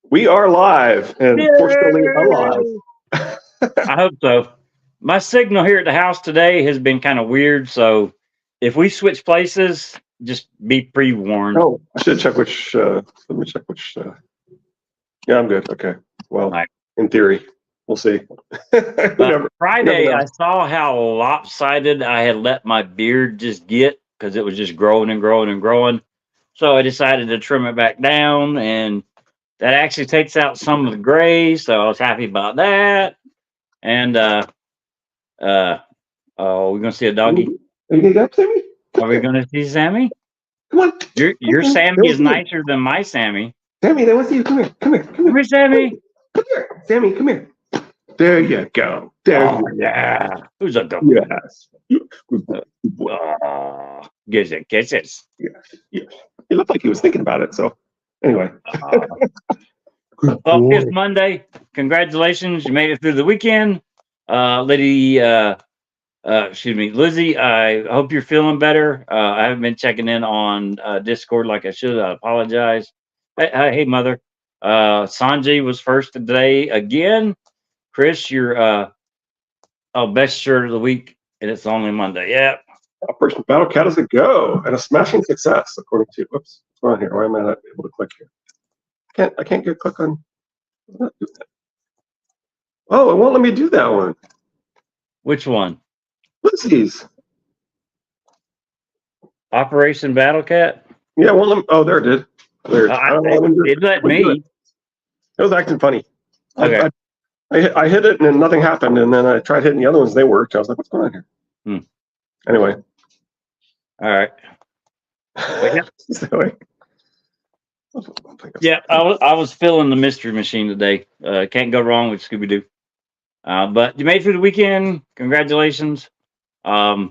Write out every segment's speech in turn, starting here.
We are live and fortunately alive. Yay! I hope so. My signal here at the house today has been kind of weird, so if we switch places, just be pre-warned. Oh, I should check which. Let me check which. Yeah, I'm good. Okay. Well, Right. in theory, we'll see. But Friday, know. I saw how lopsided I had let my beard just get because it was just growing and growing and growing. So I decided to trim it back down, and that actually takes out some of the gray. So I was happy about that. And oh, we're gonna see a doggy. Are you gonna get up, Sammy? Are we gonna see Sammy? Come on. Your Come on. Sammy is nicer than my Sammy. Sammy, they want to see you. Come here. Come here. Come Come here. here, Sammy. Come here. Sammy, come here. There you go. There Oh you yeah. Who's a good? go. Yes. Kisses. Yes. Yes. He looked like he was thinking about it. So, anyway. Good Well, boy. it's Monday. Congratulations, you made it through the weekend. Lizzie, I hope you're feeling better. I haven't been checking in on Discord like I should. I apologize. Hey, mother. Sanjay was first today again. Chris, your best shirt of the week, and it's only Monday. Yeah. Operation Battle Cat is a go and a smashing success, according to. Whoops, what's going on here? Why am I not able to click here? I can't get click on. Oh, it won't let me do that one. Which one? Lizzie's. Operation Battle Cat? Yeah, it won't let me. Oh, there it did. Weird. It let me. It was acting funny. Okay. I hit it and then nothing happened, and then I tried hitting the other ones. They worked. I was like, what's going on here? Anyway. All right. So, yeah, I was filling the mystery machine today. Can't go wrong with Scooby Doo. But you made it through the weekend. Congratulations. I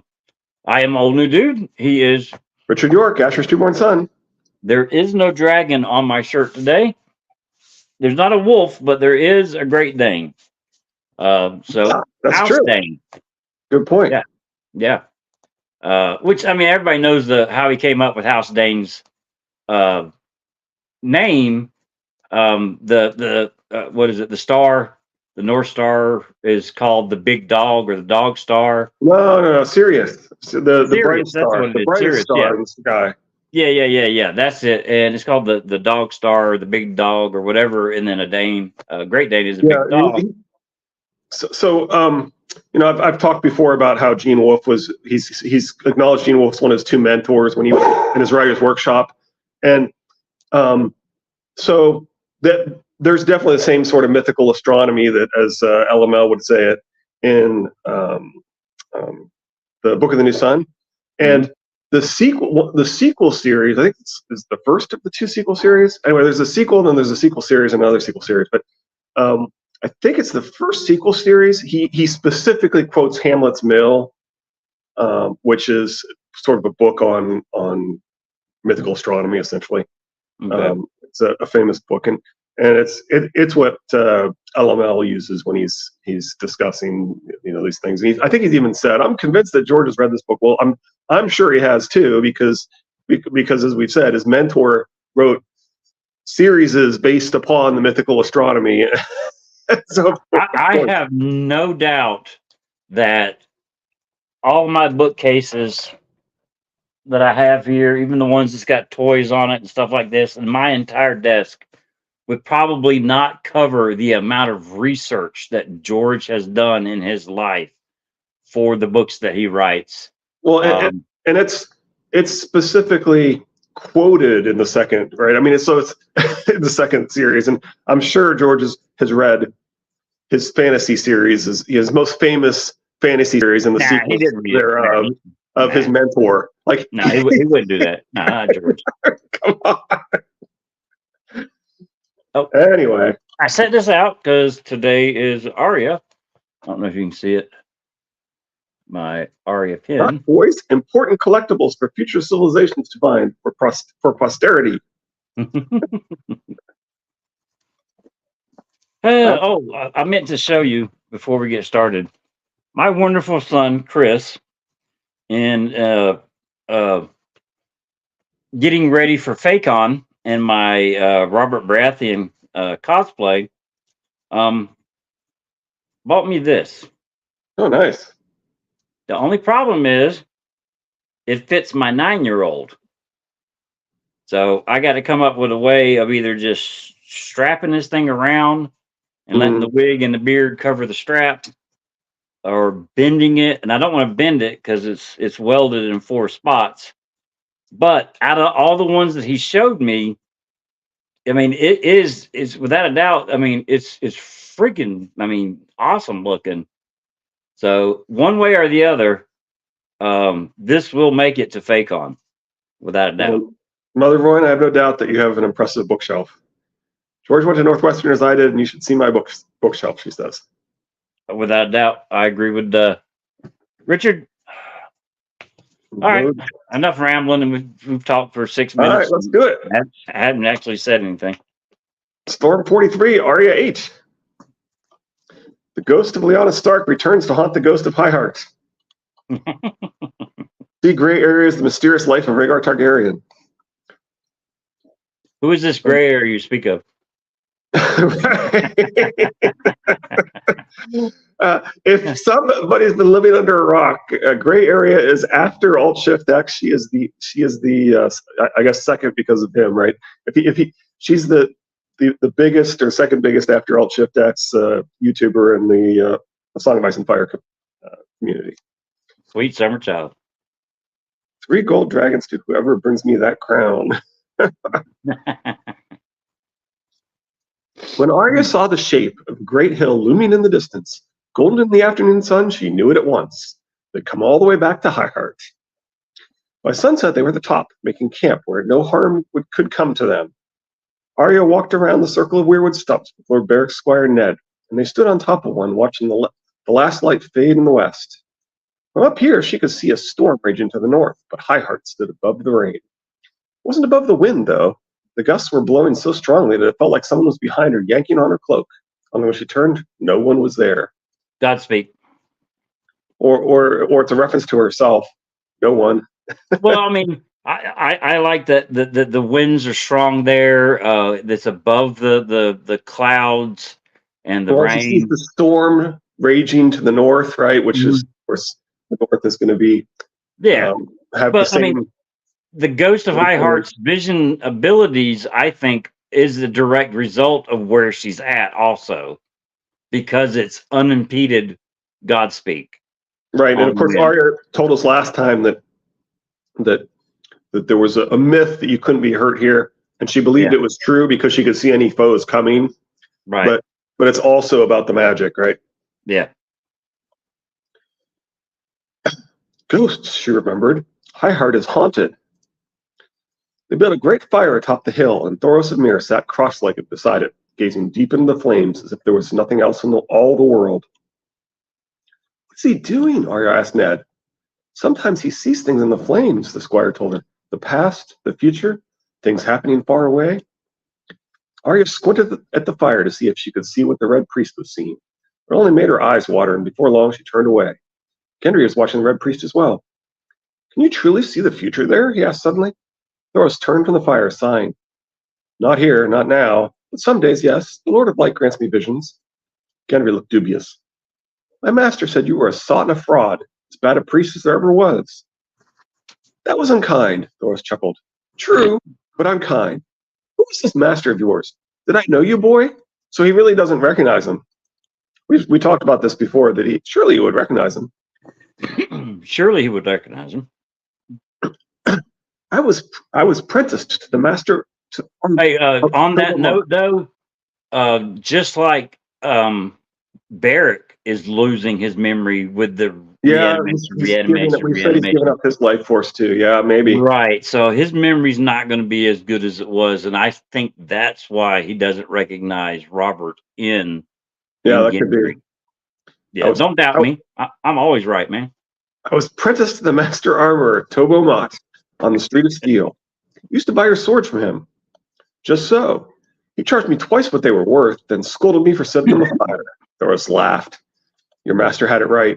am old new dude. He is Richard York, Asher's newborn son. There is no dragon on my shirt today. There's not a wolf, but there is a Great Dane. So that's House true. Dane. Good point. Yeah. Which I mean, everybody knows how he came up with House Dane's name. What is it? The star, the North Star is called the Big Dog or the Dog Star. No, Sirius. The bright Sirius, star. that's what it The is. brightest Sirius, star yeah. in the sky. Yeah. That's it. And it's called the Dog Star or the Big Dog or whatever. And then a Dane, Great Dane is a big dog. I've talked before about how Gene Wolfe he's acknowledged Gene Wolfe's one of his two mentors when he was in his writer's workshop, and so that there's definitely the same sort of mythical astronomy that, as LML would say it, in the Book of the New Sun, and the sequel series. I think is the first of the two sequel series. Anyway, there's a sequel, and then there's a sequel series and another sequel series, but. I think it's the first sequel series. He specifically quotes Hamlet's Mill, which is sort of a book on mythical astronomy, essentially. Okay. It's a famous book, and it's what LML uses when he's discussing these things. And I think he's even said, "I'm convinced that George has read this book." Well, I'm sure he has too, because as we've said, his mentor wrote series based upon the mythical astronomy. So I have no doubt that all my bookcases that I have here, even the ones that's got toys on it and stuff like this, and my entire desk would probably not cover the amount of research that George has done in his life for the books that he writes. Well, and it's specifically quoted in the second, right? I mean, it's in the second series, and I'm sure George has read his fantasy series, his most famous fantasy series, and the sequels of his mentor. Like, no, he wouldn't do that. Nah, George. Come on. Oh, anyway, I set this out because today is Arya. I don't know if you can see it. My Arya pin. Boys, important collectibles for future civilizations to find for posterity. I meant to show you before we get started. My wonderful son Chris, in getting ready for FACON and my Robert Baratheon cosplay, bought me this. Oh, nice. The only problem is it fits my 9-year-old. So I got to come up with a way of either just strapping this thing around and letting the wig and the beard cover the strap, or bending it. And I don't want to bend it because it's welded in 4 spots. But out of all the ones that he showed me, I mean, it's without a doubt. I mean, it's freaking. I mean, awesome looking. So one way or the other, this will make it to FACON, without a doubt. Mother Roy, I have no doubt that you have an impressive bookshelf. George went to Northwestern as I did, and you should see my bookshelf, she says. Without a doubt, I agree with Richard. All right, enough rambling, and we've talked for 6 minutes. All right, let's do it. I haven't actually said anything. Storm 43, Arya 8. The ghost of Lyanna Stark returns to haunt the ghost of Highheart. See gray areas, the mysterious life of Rhaegar Targaryen. Who is this gray area you speak of? If somebody's been living under a rock, a gray area is after Alt Shift X. She is the I guess second because of him, right? She's the biggest or second biggest after Alt Shift X YouTuber in the Song of Ice and Fire community. Sweet summer child. 3 gold dragons to whoever brings me that crown. When Arya saw the shape of a great hill looming in the distance, golden in the afternoon sun, she knew it at once. They'd come all the way back to Highheart. By sunset, they were at the top, making camp where no harm could come to them. Arya walked around the circle of weirwood stumps with Lord Beric's squire Ned, and they stood on top of one, watching the last light fade in the west. From up here, she could see a storm raging to the north, but Highheart stood above the rain. It wasn't above the wind, though. The gusts were blowing so strongly that it felt like someone was behind her, yanking on her cloak. Only when she turned, no one was there. Godspeed. Or it's a reference to herself. No one. Well, I mean, I like that the winds are strong there. That's above the clouds and the rain. She sees the storm raging to the north, right? Which is, of course, the north is going to be. Yeah, have but the same. I mean, the Ghost of Highheart's vision abilities, I think, is the direct result of where she's at, also, because it's unimpeded Godspeak. Right, and of course, Arya told us last time that there was a myth that you couldn't be hurt here, and she believed it was true because she could see any foes coming. Right, but it's also about the magic, right? Yeah. Ghosts, she remembered. Highheart is haunted. They built a great fire atop the hill, and Thoros of Myr sat cross-legged beside it, gazing deep into the flames as if there was nothing else in all the world. What's he doing? Arya asked Ned. Sometimes he sees things in the flames, the squire told her. The past, the future, things happening far away. Arya squinted at the fire to see if she could see what the Red Priest was seeing. It only made her eyes water, and before long she turned away. Gendry was watching the Red Priest as well. Can you truly see the future there? He asked suddenly. Thoros turned from the fire, sighing. Not here, not now, but some days, yes. The Lord of Light grants me visions. Gendry looked dubious. My master said you were a sot and a fraud, as bad a priest as there ever was. That was unkind, Thoros chuckled. True, but unkind. Who is this master of yours? Did I know you, boy? So he really doesn't recognize him. We talked about this before, that surely he would recognize him. Surely he would recognize him. I was apprenticed to the master. Hey, on that note, though, just like Beric is losing his memory with the reanimation. We said he's giving up his life force too. Yeah, maybe. Right. So his memory's not going to be as good as it was, and I think that's why he doesn't recognize Robert in. Yeah, that could be. Yeah, don't doubt me. I'm always right, man. I was apprenticed to the master armorer, Tobo Mott, on the Street of Steel. Used to buy your swords from him. Just so. He charged me twice what they were worth, then scolded me for setting them afire. Thoros laughed. Your master had it right.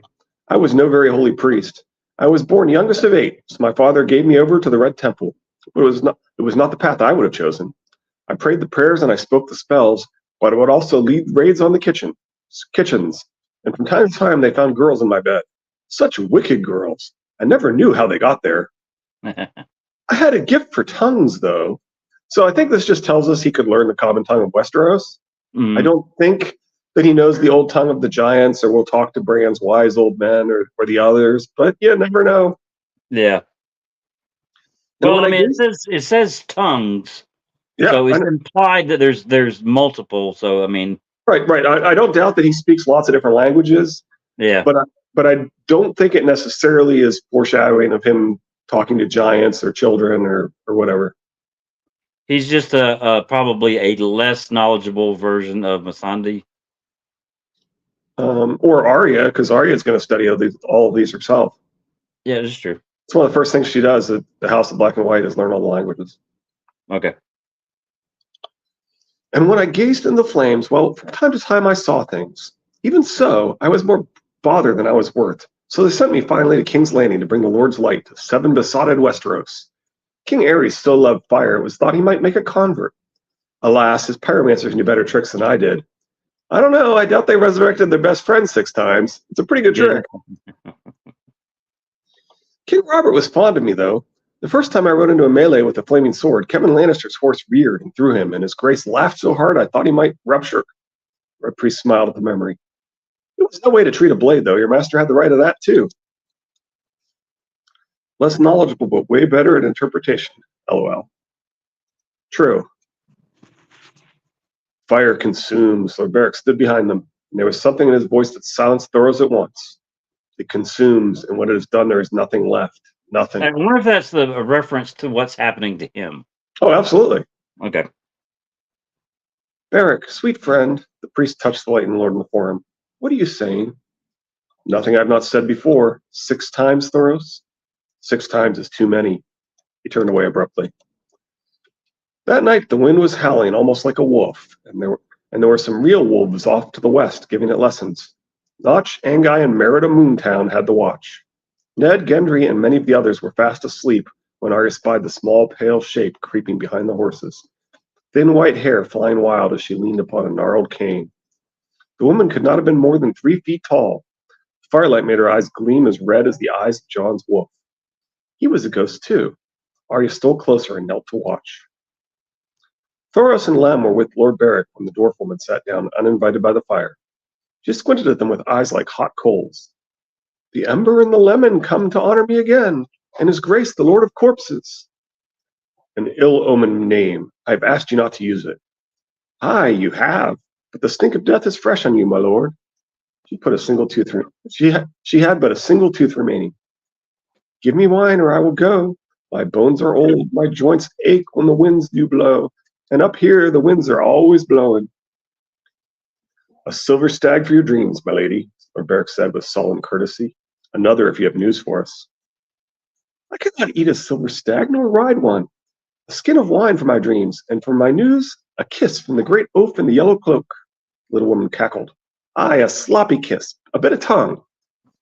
I was no very holy priest. I was born youngest of 8, so my father gave me over to the Red Temple. But it was not the path I would have chosen. I prayed the prayers and I spoke the spells, but I would also lead raids on the kitchens. And from time to time, they found girls in my bed. Such wicked girls. I never knew how they got there. I had a gift for tongues, though. So I think this just tells us he could learn the common tongue of Westeros. I don't think that he knows the old tongue of the giants or will talk to Bran's wise old men or the others, but you never know. Yeah. And Well, when I I mean, gazed, it says tongues, yeah, so it's implied that there's multiple. So I mean, right. I don't doubt that he speaks lots of different languages, yeah, but I don't think it necessarily is foreshadowing of him talking to giants or children or whatever. he's just a probably a less knowledgeable version of Masandi. Or Arya, because Arya is going to study all of these herself. Yeah, that's true. It's one of the first things she does at the House of Black and White is learn all the languages. Okay. And when I gazed in the flames, well, from time to time I saw things. Even so, I was more bothered than I was worth. So they sent me finally to King's Landing to bring the Lord's light to 7 besotted Westeros. King Ares still loved fire. It was thought he might make a convert. Alas, his pyromancers knew better tricks than I did. I don't know. I doubt they resurrected their best friend 6 times. It's a pretty good trick. King Robert was fond of me, though. The first time I rode into a melee with a flaming sword, Kevin Lannister's horse reared and threw him, and his grace laughed so hard I thought he might rupture. Red Priest smiled at the memory. It was no way to treat a blade, though. Your master had the right of that, too. Less knowledgeable, but way better at interpretation. LOL. True. Fire consumes. Lord Beric stood behind them, and there was something in his voice that silenced Thoros at once. It consumes, and when it is done, there is nothing left. Nothing. I wonder if that's a reference to what's happening to him. Oh, absolutely. Okay. Beric, sweet friend, the priest touched the lightened lord before him. What are you saying? Nothing I've not said before. 6 times, Thoros? 6 times is too many. He turned away abruptly. That night the wind was howling almost like a wolf, and there were some real wolves off to the west giving it lessons. Notch, Angai, and Merida Moontown had the watch. Ned, Gendry, and many of the others were fast asleep when Arya spied the small, pale shape creeping behind the horses, thin white hair flying wild as she leaned upon a gnarled cane. The woman could not have been more than 3 feet tall. Firelight made her eyes gleam as red as the eyes of Jon's wolf. He was a ghost, too. Arya stole closer and knelt to watch. Thoros and Lem were with Lord Beric when the dwarf woman sat down uninvited by the fire. She squinted at them with eyes like hot coals. The ember and the lemon come to honor me again, and his grace the Lord of Corpses. An ill-omened name. I have asked you not to use it. Aye, you have, but the stink of death is fresh on you, my lord. She put a single tooth. She had but a single tooth remaining. Give me wine, or I will go. My bones are old, my joints ache when the winds do blow, and up here the winds are always blowing. A silver stag for your dreams, my lady, Lord Beric said with solemn courtesy. Another if you have news for us. I could not eat a silver stag nor ride one. A skin of wine for my dreams, and for my news, a kiss from the great oaf in the yellow cloak. The little woman cackled. Aye, a sloppy kiss, a bit of tongue.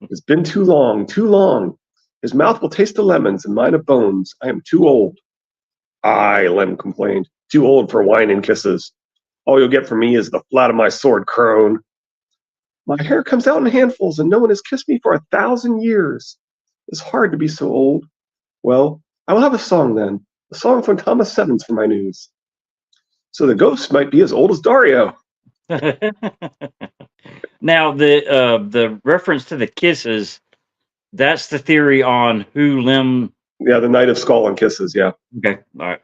It's been too long, too long. His mouth will taste the lemons and mine of bones. I am too old. Aye, Lem complained. Too old for wine and kisses. All you'll get from me is the flat of my sword, crone. My hair comes out in handfuls, and no one has kissed me for 1,000 years. It's hard to be so old. Well, I will have a song then. A song from Thomas Sevens for my news. So the ghost might be as old as Dario. Now the reference to the kisses, that's the theory on who Lem. Yeah, the Knight of Skull and Kisses, yeah. Okay, all right.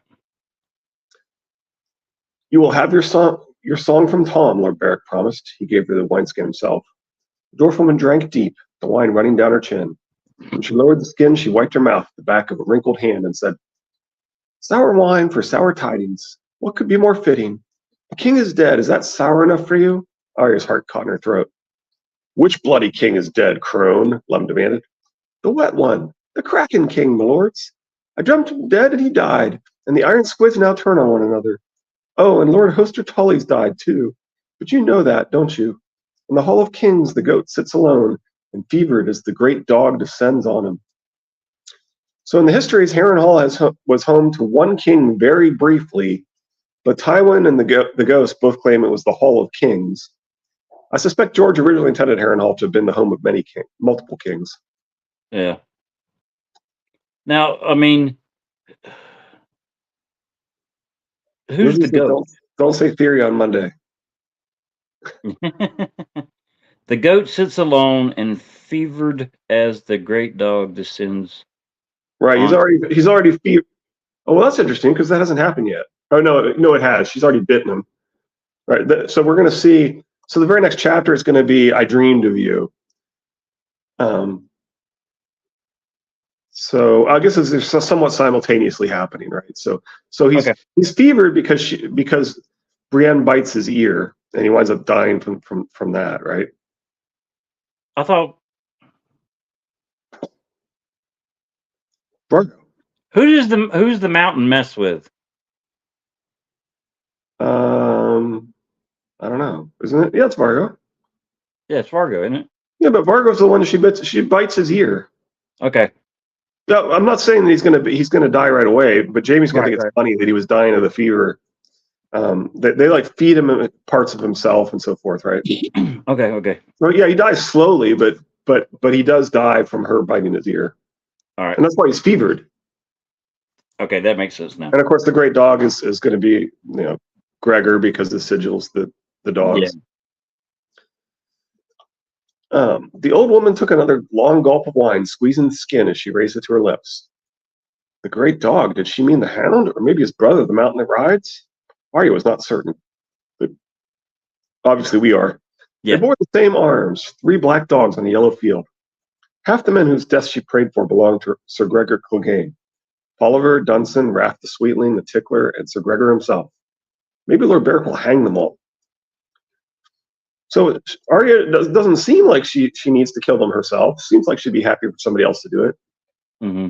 You will have your song from Tom, Lord Beric promised. He gave her the wineskin himself. The dwarf woman drank deep, the wine running down her chin. When she lowered the skin, she wiped her mouth, the back of a wrinkled hand, and said, Sour wine for sour tidings. What could be more fitting? The king is dead. Is that sour enough for you? Arya's heart caught in her throat. Which bloody king is dead, crone? Lem demanded. The wet one, the Kraken king, my lords. I dreamt him dead and he died, and the iron squids now turn on one another. Oh, and Lord Hoster Tully's died too. But you know that, don't you? In the Hall of Kings, the goat sits alone, and fevered as the great dog descends on him. So in the histories, Harrenhal was home to one king very briefly, but Tywin and the Ghost both claim it was the Hall of Kings. I suspect George originally intended Harrenhal to have been the home of multiple kings. Yeah. Now, I mean, who's the goat? Don't say theory on Monday. The goat sits alone and fevered as the great dog descends. Right, he's already fevered. Oh, well, that's interesting because that hasn't happened yet. Oh no, it has. She's already bitten him. Right. So we're going to see. So the very next chapter is going to be "I Dreamed of You." So I guess it's somewhat simultaneously happening, right? So he's fevered because Brienne bites his ear and he winds up dying from that, right? I thought. Vargo. Who's the mountain mess with? I don't know. Isn't it? Yeah, it's Vargo. Yeah, it's Vargo, isn't it? Yeah, but Vargo's the one that she bites his ear. Okay. No, I'm not saying that he's gonna die right away, but Jamie's gonna think it's funny that he was dying of the fever. They like feed him parts of himself and so forth, right? Okay. Well, yeah, he dies slowly, but he does die from her biting his ear. All right. And that's why he's fevered. Okay, that makes sense now. And of course, the great dog is going to be Gregor because the sigils the dogs. Yeah. The old woman took another long gulp of wine, squeezing the skin as she raised it to her lips. The great dog, did she mean the hound, or maybe his brother, the mountain that rides? Arya was not certain, but obviously we are. Yeah. They bore the same arms, 3 black dogs on a yellow field. Half the men whose deaths she prayed for belonged to Sir Gregor Clegane. Oliver, Dunson, Raff the Sweetling, the Tickler, and Sir Gregor himself. Maybe Lord Beric will hang them all. So Arya doesn't seem like she needs to kill them herself. Seems like she'd be happy for somebody else to do it. Mm-hmm.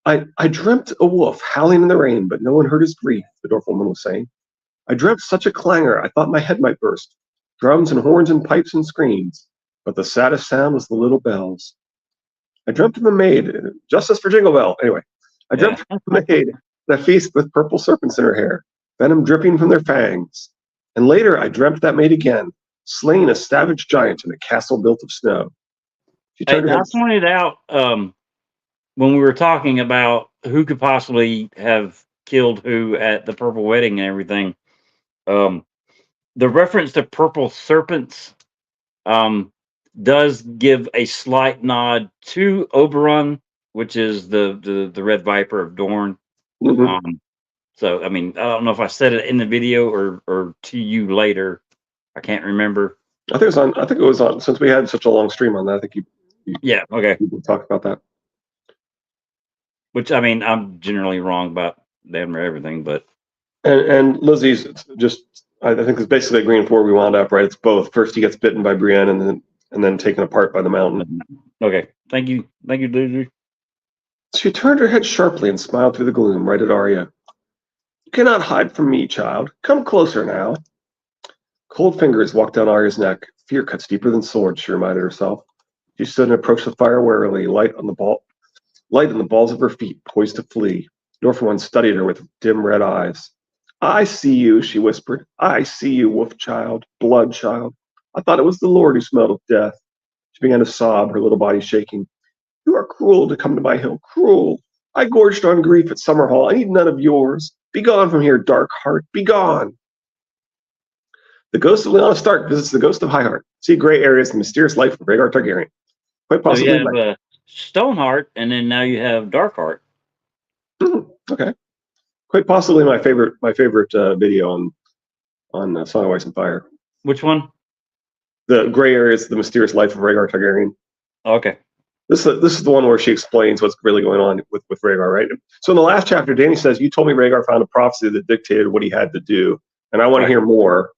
I dreamt a wolf howling in the rain, but no one heard his grief, the dwarf woman was saying. I dreamt such a clangor, I thought my head might burst. Drums and horns and pipes and screams, but the saddest sound was the little bells. I dreamt of a maid, justice for Jingle Bell. Anyway, I dreamt of a maid that feast with purple serpents in her hair, venom dripping from their fangs. And later I dreamt that maid again, slaying a savage giant in a castle built of snow. She turned her head. I pointed out when we were talking about who could possibly have killed who at the purple wedding and everything. The reference to purple serpents does give a slight nod to Oberon, which is the Red Viper of Dorne. Mm-hmm. So I mean, I don't know if I said it in the video or to you later. I can't remember. I think it was on since we had such a long stream on that. I think you okay. You can talk about that. Which I mean, I'm generally wrong about damn near everything, but and Lizzie's just I think it's basically agreeing for where we wound up, right? It's both. First he gets bitten by Brienne and then taken apart by the mountain. Okay. Thank you, Lizzie. She turned her head sharply and smiled through the gloom right at Arya. You cannot hide from me, child. Come closer now. Cold fingers walked down Arya's neck. Fear cuts deeper than swords, she reminded herself. She stood and approached the fire warily, light in the balls of her feet, poised to flee. Northwood studied her with dim red eyes. I see you, she whispered. I see you, wolf child, blood child. I thought it was the Lord who smelled of death. She began to sob, her little body shaking. You are cruel to come to my hill, cruel. I gorged on grief at Summerhall. I need none of yours. Begone from here, dark heart, begone. The ghost of Lyanna Stark visits the ghost of Highheart. See gray areas in the mysterious life of Rhaegar Targaryen. Quite possibly. So you have Stoneheart, and then now you have Darkheart. Okay. Quite possibly my favorite video on Song of Ice and Fire. Which one? The gray areas, the mysterious life of Rhaegar Targaryen. Okay. This is the one where she explains what's really going on with Rhaegar, right? So in the last chapter, Dany says, you told me Rhaegar found a prophecy that dictated what he had to do, and I want to hear more.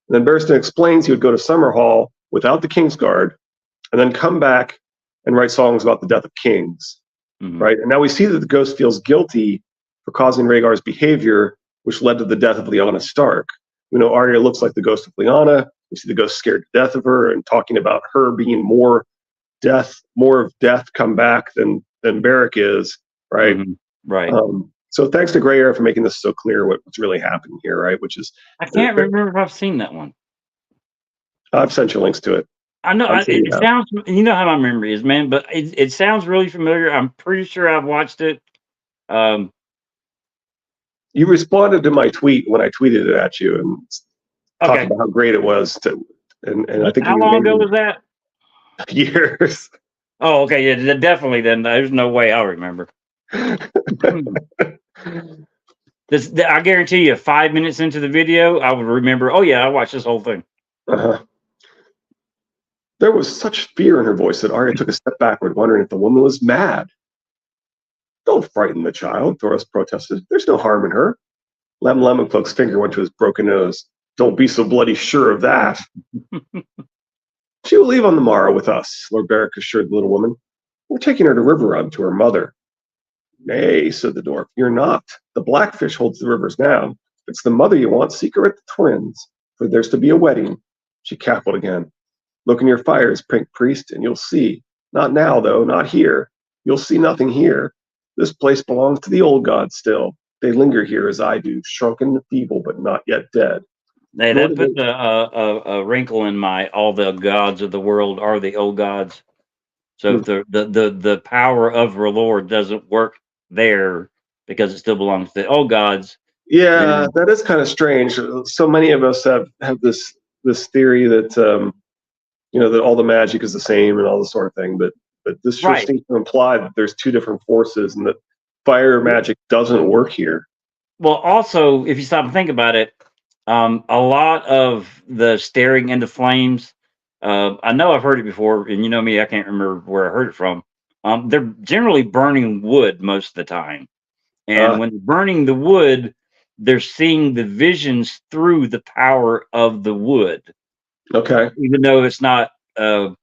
And then Barristan explains he would go to Summerhall without the Kingsguard, and then come back and write songs about the death of kings, right? And now we see that the ghost feels guilty for causing Rhaegar's behavior, which led to the death of Lyanna Stark. We know Arya looks like the ghost of Lyanna. We see the ghost scared to death of her and talking about her being more of death come back than Beric is, right? Right. So thanks to Gray Area for making this so clear what's really happening here, right? Which is, I can't remember if I've seen that one. I've sent you links to it. I know I'm sure you it have. sounds. You know how my memory is, man. But it sounds really familiar. I'm pretty sure I've watched it. You responded to my tweet when I tweeted it at you and talked Okay. about how great it was. And I think How you long ago maybe was that? years. Oh, okay. Yeah, definitely. Then there's no way I'll remember. I guarantee you, 5 minutes into the video, I would remember. Oh yeah, I watched this whole thing. Uh-huh. There was such fear in her voice that Arya took a step backward, wondering if the woman was mad. Don't frighten the child, Thoros protested. There's no harm in her. Lemoncloak's finger went to his broken nose. Don't be so bloody sure of that. She will leave on the morrow with us, Lord Beric assured the little woman. We're taking her to Riverrun to her mother. Nay, said the dwarf, you're not. The Blackfish holds the rivers now. If it's the mother you want, seek her at the twins, for there's to be a wedding. She cackled again. Look in your fires, pink priest, and you'll see. Not now, though, not here. You'll see nothing here. This place belongs to the old gods still. They linger here as I do, shrunken and feeble, but not yet dead. Hey, that puts a wrinkle in my all the gods of the world are the old gods. So if the power of our Lord doesn't work there because it still belongs to the old gods. Yeah, that is kind of strange. So many of us have this theory that that all the magic is the same and all this sort of thing, but this sure seems to imply that there's two different forces and that fire magic doesn't work here. Well, also, if you stop and think about it, a lot of the staring into flames, I know I've heard it before, and you know me, I can't remember where I heard it from. They're generally burning wood most of the time. And when they're burning the wood, they're seeing the visions through the power of the wood. Okay. Even though it's not weirwoods,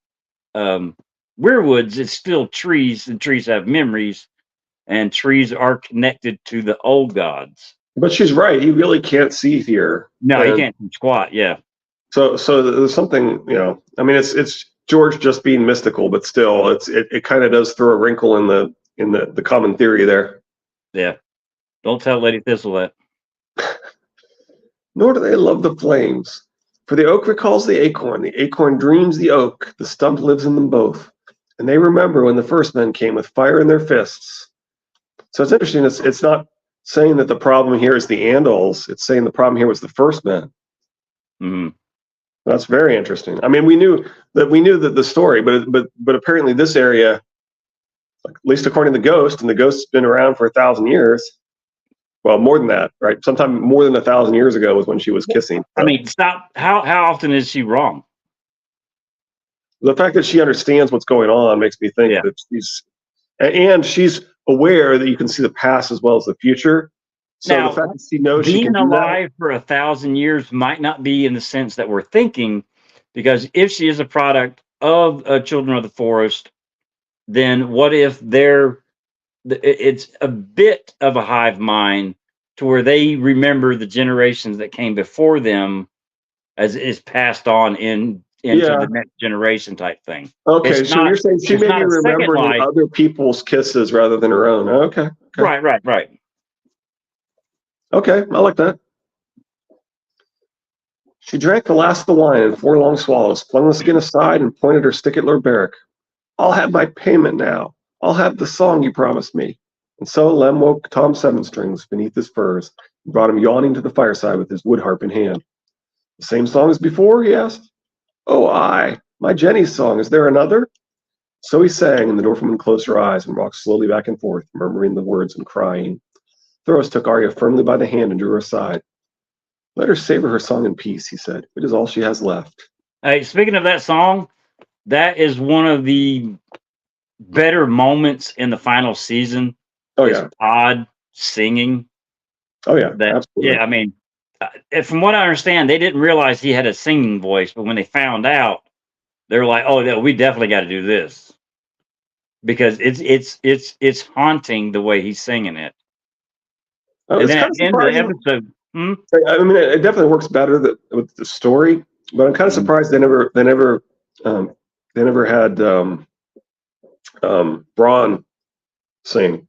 it's still trees, and trees have memories, and trees are connected to the old gods. But she's right. He really can't see here. No, he can't squat. Yeah. So there's something, I mean, it's George just being mystical, but still, it kind of does throw a wrinkle in the common theory there. Yeah. Don't tell Lady Thistle that. Nor do they love the flames. For the oak recalls the acorn dreams the oak, the stump lives in them both. And they remember when the first men came with fire in their fists. So it's interesting, it's not saying that the problem here is the Andals, it's saying the problem here was the first men. Mm-hmm. That's very interesting. I mean, we knew that the story, but apparently this area, at least according to the ghost, and the ghost's been around for 1,000 years. Well, more than that, right? Sometime more than 1,000 years ago was when she was kissing. So. I mean, stop. How often is she wrong? The fact that she understands what's going on makes me think that she's aware that you can see the past as well as the future. So now, the fact that she knows being she can alive for 1,000 years might not be in the sense that we're thinking, because if she is a product of children of the forest, then what if it's a bit of a hive mind to where they remember the generations that came before them as is passed on into the next generation type thing. Okay, so you're saying she may be remembering other people's kisses rather than her own. Okay. Right. Okay, I like that. She drank the last of the wine in 4 long swallows, flung the skin aside, and pointed her stick at Lord Beric. I'll have my payment now. I'll have the song you promised me. And so Lem woke Tom Sevenstrings beneath his furs and brought him yawning to the fireside with his wood harp in hand. The same song as before? He asked. Oh, aye, my Jenny's song. Is there another? So he sang, and the dwarfwoman closed her eyes and rocked slowly back and forth, murmuring the words and crying. Thoros took Arya firmly by the hand and drew her aside. Let her savor her song in peace, he said. It is all she has left. Hey, speaking of that song, that is one of the better moments in the final season. Oh, yeah. Pod singing. Oh, yeah, absolutely. Yeah, I mean, from what I understand, they didn't realize he had a singing voice, but when they found out, they were like, "Oh, yeah, we definitely got to do this," because it's haunting the way he's singing it. Oh, and then at the end of the episode, I mean, it definitely works better with the story, but I'm kind of surprised they never had Braun sing.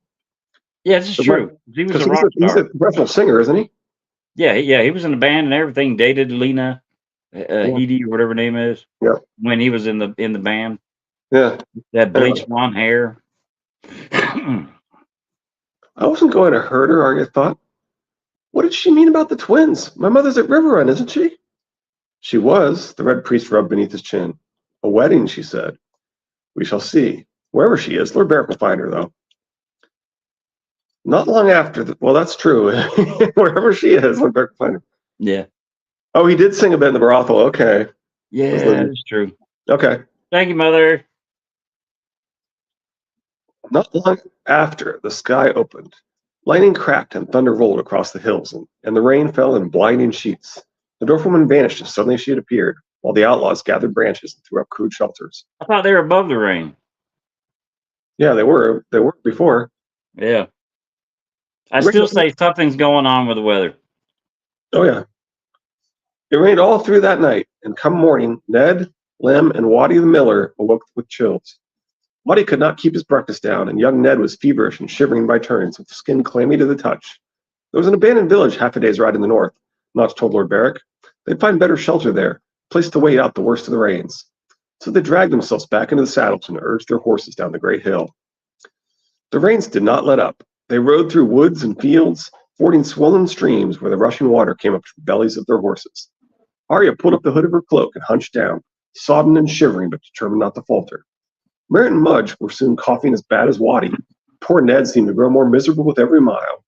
Yeah, this is true. He was Because a rock he's a star. professional singer, isn't he? Yeah, he was in the band and everything. Dated Lena Yeah. Headey or whatever her name is Yeah. when he was in the band. Yeah. That Anyway, bleached blonde hair. I wasn't going to hurt her, Arya thought. What did she mean about the twins? My mother's at River Run, isn't she? She was, the red priest rubbed beneath his chin. A wedding, she said. We shall see. Wherever she is, Lord Barrett will find her, though. Not long after, well, that's true. Wherever she is, Lord Barrett will find her. Yeah. Oh, he did sing a bit in the brothel. Okay. Yeah, that's true. Okay. Thank you, Mother. Not long after, the sky opened. Lightning cracked and thunder rolled across the hills, and the rain fell in blinding sheets. The dwarf woman vanished as suddenly as she had appeared, while the outlaws gathered branches and threw up crude shelters. I thought they were above the rain. Yeah, they were. They were before. Yeah. I It rained, still say something's going on with the weather. oh, yeah. It rained all through that night, and come morning, Ned, Lem, and Waddy the miller awoke with chills. Waddy could not keep his breakfast down, and young Ned was feverish and shivering by turns, with skin clammy to the touch. There was an abandoned village half a day's ride in the north, Notch told Lord Barrick. They'd find better shelter there, a place to wait out the worst of the rains. So they dragged themselves back into the saddles and urged their horses down the great hill. The rains did not let up. They rode through woods and fields, fording swollen streams where the rushing water came up to the bellies of their horses. Arya pulled up the hood of her cloak and hunched down, sodden and shivering, but determined not to falter. Merritt and Mudge were soon coughing as bad as Waddy. Poor Ned seemed to grow more miserable with every mile.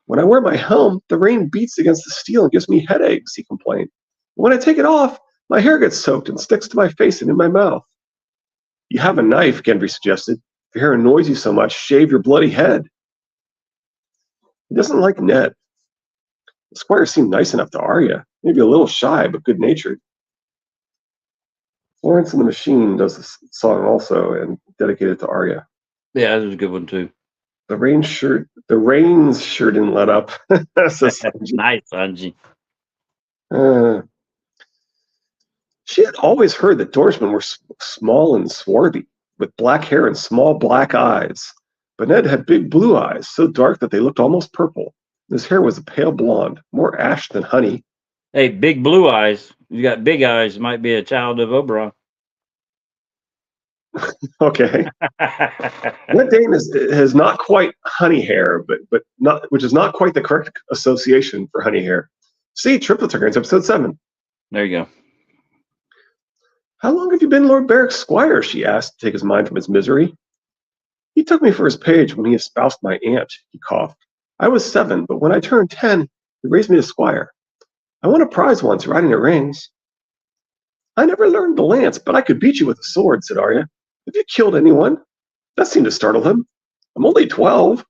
When I wear my helm, the rain beats against the steel and gives me headaches, he complained. When I take it off, my hair gets soaked and sticks to my face and in my mouth. You have a knife, Gendry suggested. If your hair annoys you so much, shave your bloody head. He doesn't like Ned. The squire seemed nice enough to Arya, maybe a little shy, but good-natured. Florence and the Machine does this song also and dedicated to Arya. Yeah, that was a good one too. The rains sure didn't let up. Nice, Angie. She had always heard that Doorsmen were small and swarthy, with black hair and small black eyes. But Ned had big blue eyes, so dark that they looked almost purple. His hair was a pale blonde, more ash than honey. Hey, big blue eyes. You got big eyes. Might be a child of Oberon. Okay. Ned Dane has not quite honey hair, but not, which is not quite the correct association for honey hair. See, Triplet Targaryens, episode 7. There you go. How long have you been Lord Barrick's squire? She asked to take his mind from his misery. He took me for his page when he espoused my aunt, he coughed. I was 7, but when I turned 10, he raised me to squire. I won a prize once riding at rings. I never learned the lance, but I could beat you with a sword, said Arya. Have you killed anyone? That seemed to startle him. I'm only 12.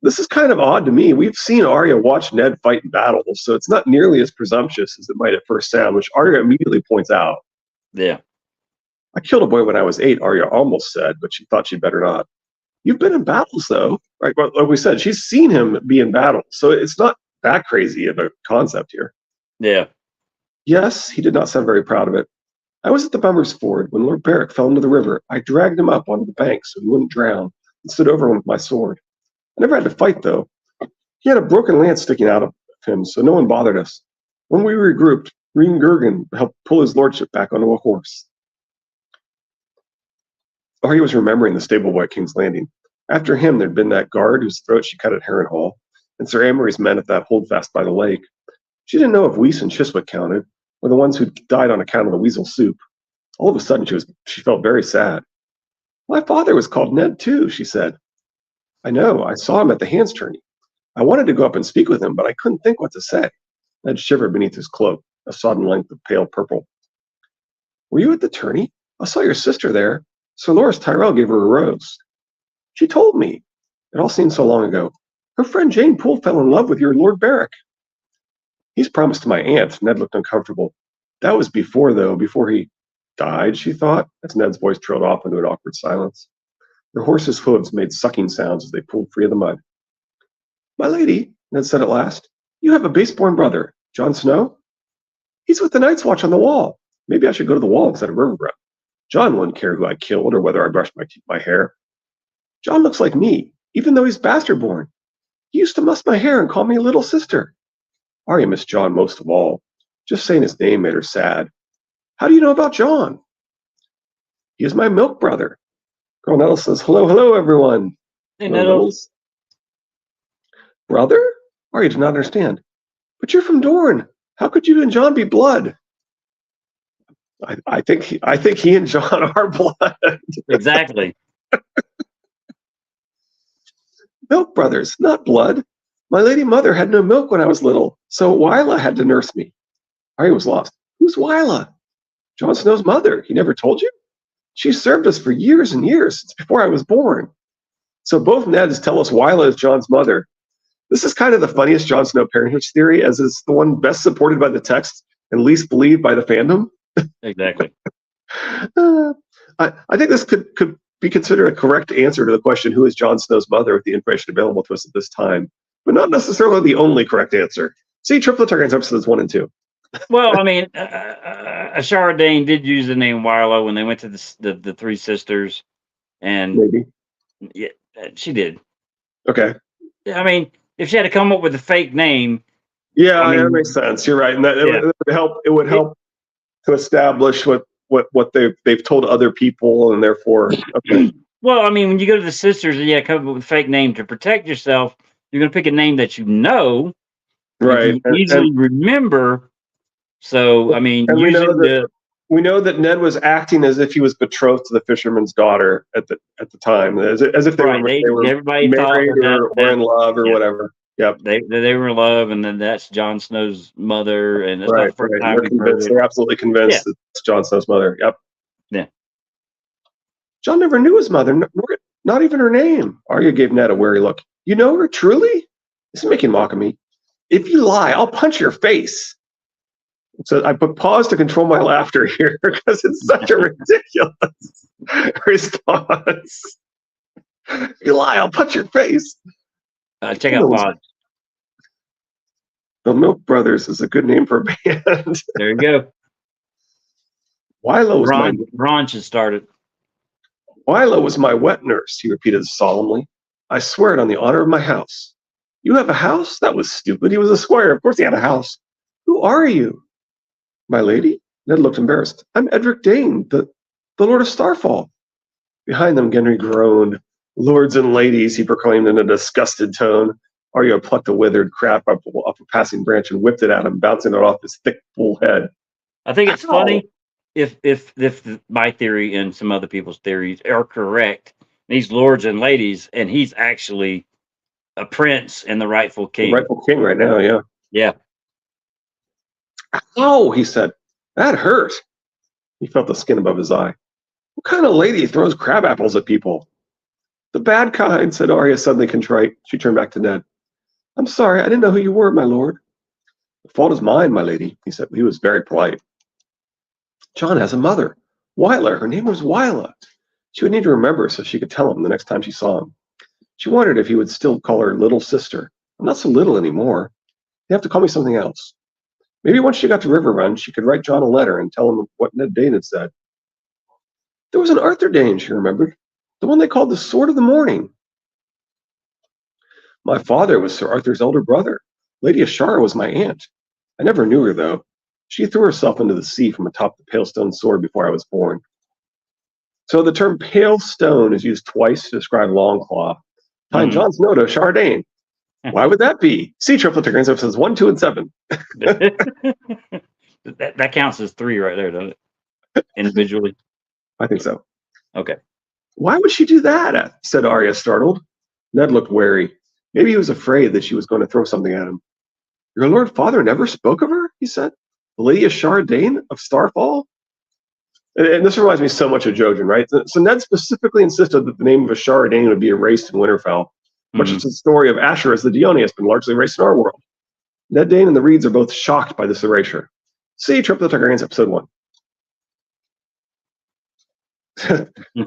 This is kind of odd to me. We've seen Arya watch Ned fight in battles, so it's not nearly as presumptuous as it might at first sound, which Arya immediately points out. Yeah. I killed a boy when I was 8, Arya almost said, but she thought she'd better not. You've been in battles, though. Right? Well, like we said, she's seen him be in battle, so it's not that crazy of a concept here. Yeah. Yes, he did not sound very proud of it. I was at the Bummer's Ford when Lord Barrick fell into the river. I dragged him up onto the bank so he wouldn't drown and stood over him with my sword. I never had to fight, though. He had a broken lance sticking out of him, so no one bothered us. When we regrouped, Green Gurgen helped pull his lordship back onto a horse. Arya was remembering the stable boy at King's Landing. After him, there'd been that guard whose throat she cut at Harrenhal, and Sir Amory's men at that holdfast by the lake. She didn't know if Weiss and Chiswick counted, or the ones who died on account of the weasel soup. All of a sudden, she felt very sad. My father was called Ned, too, she said. I know, I saw him at the hands tourney. I wanted to go up and speak with him, but I couldn't think what to say. Ned shivered beneath his cloak, a sodden length of pale purple. Were you at the tourney? I saw your sister there. Sir Loras Tyrell gave her a rose. She told me. It all seemed so long ago. Her friend Jane Poole fell in love with your Lord Barrick. He's promised to my aunt. Ned looked uncomfortable. That was before he died, she thought, as Ned's voice trailed off into an awkward silence. The horse's hooves made sucking sounds as they pulled free of the mud. My lady, Ned said at last, you have a base-born brother, Jon Snow? He's with the Night's Watch on the wall. Maybe I should go to the wall instead of Riverrun. Jon wouldn't care who I killed or whether I brushed my hair. Jon looks like me. even though he's bastard born. He used to muss my hair and call me little sister. Arya missed John most of all. Just saying his name made her sad. How do you know about John? He is my milk brother. Girl Nettles says, hello, hello, everyone. Hey, Hello, Nettles. Brother? Arya did not understand. But you're from Dorne. How could you and John be blood? I think he and John are blood. Exactly. Milk brothers, not blood. My lady mother had no milk when I was little, so Wyla had to nurse me. Arya was lost. Who's Wyla? Jon Snow's mother. He never told you? She served us for years and years, since before I was born. So both Neds tell us Wyla is Jon's mother. This is kind of the funniest Jon Snow parentage theory, as it's the one best supported by the text and least believed by the fandom. Exactly. I think this could be considered a correct answer to the question, who is Jon Snow's mother, with the information available to us at this time, but not necessarily the only correct answer. See Triplet Targaryen's episodes 1 and 2. Well, I mean, Ashara Dane did use the name Wylo when they went to the Three Sisters, and Maybe. yeah, she did. Okay. I mean, if she had to come up with a fake name, Yeah, I mean, that makes sense. You're right, and that yeah. it would help. It would help to establish what they've told other people, and therefore. Okay. Well, I mean, when you go to the sisters, yeah, come up with a fake name to protect yourself. You're going to pick a name that you know, Right, you can easily remember. So, I mean, and using we know that Ned was acting as if he was betrothed to the fisherman's daughter at the time, as if they right, were everybody married thought or in love or whatever. Yep. They were in love, and then that's Jon Snow's mother, and that's not the first time They're we've convinced. heard it. They're absolutely convinced that it's Jon Snow's mother. Yep. Yeah. Jon never knew his mother, not even her name. Arya gave Ned a wary look. You know her truly? This is making mock of me. If you lie, I'll punch your face. So I put pause to control my laughter here because it's such a ridiculous response. If you lie, I'll punch your face. Check out Pause. The Milk Brothers is a good name for a band. There you go. Wylo was Ron just started. Wylo was my wet nurse, he repeated solemnly. I swear it on the honor of my house. You have a house? That was stupid. He was a squire. Of course he had a house. Who are you? My lady? Ned looked embarrassed. I'm Edric Dane, the Lord of Starfall. Behind them, Gendry groaned. Lords and ladies, he proclaimed in a disgusted tone. Arya plucked a withered crab up a passing branch and whipped it at him, bouncing it off his thick, full head. I think it's funny if my theory and some other people's theories are correct. These lords and ladies, and he's actually a prince and the rightful king. The rightful king right now, yeah. Yeah. Ow, he said. That hurt. He felt the skin above his eye. What kind of lady throws crab apples at people? The bad kind, said Arya, suddenly contrite. She turned back to Ned. I'm sorry, I didn't know who you were, my lord. The fault is mine, my lady, he said. He was very polite. Jon has a mother. Wyla. Her name was Wyla. She would need to remember so she could tell him the next time she saw him. She wondered if he would still call her little sister. I'm not so little anymore. You have to call me something else. Maybe once she got to River Run, she could write Jon a letter and tell him what Ned Dane had said. There was an Arthur Dane, she remembered. The one they called the Sword of the Morning. My father was Sir Arthur's elder brother. Lady Ashara was my aunt. I never knew her, though. She threw herself into the sea from atop the pale stone sword before I was born. So the term pale stone is used twice to describe Longclaw. Find Jon Snow to Ashara Dane. Why would that be? See Triplet Targaryen's episodes 1, 2, and 7. that counts as 3 right there, doesn't it? Individually. I think so. Okay. Why would she do that? Said Arya, startled. Ned looked wary. Maybe he was afraid that she was going to throw something at him. Your lord father never spoke of her, he said. The Lady Ashara Dane of Starfall? And this reminds me so much of Jojen, right? So Ned specifically insisted that the name of Ashara Dane would be erased in Winterfell, much as the story of Asher as the Dione has been largely erased in our world. Ned Dane and the Reeds are both shocked by this erasure. See Triplet Targaryen's episode 1.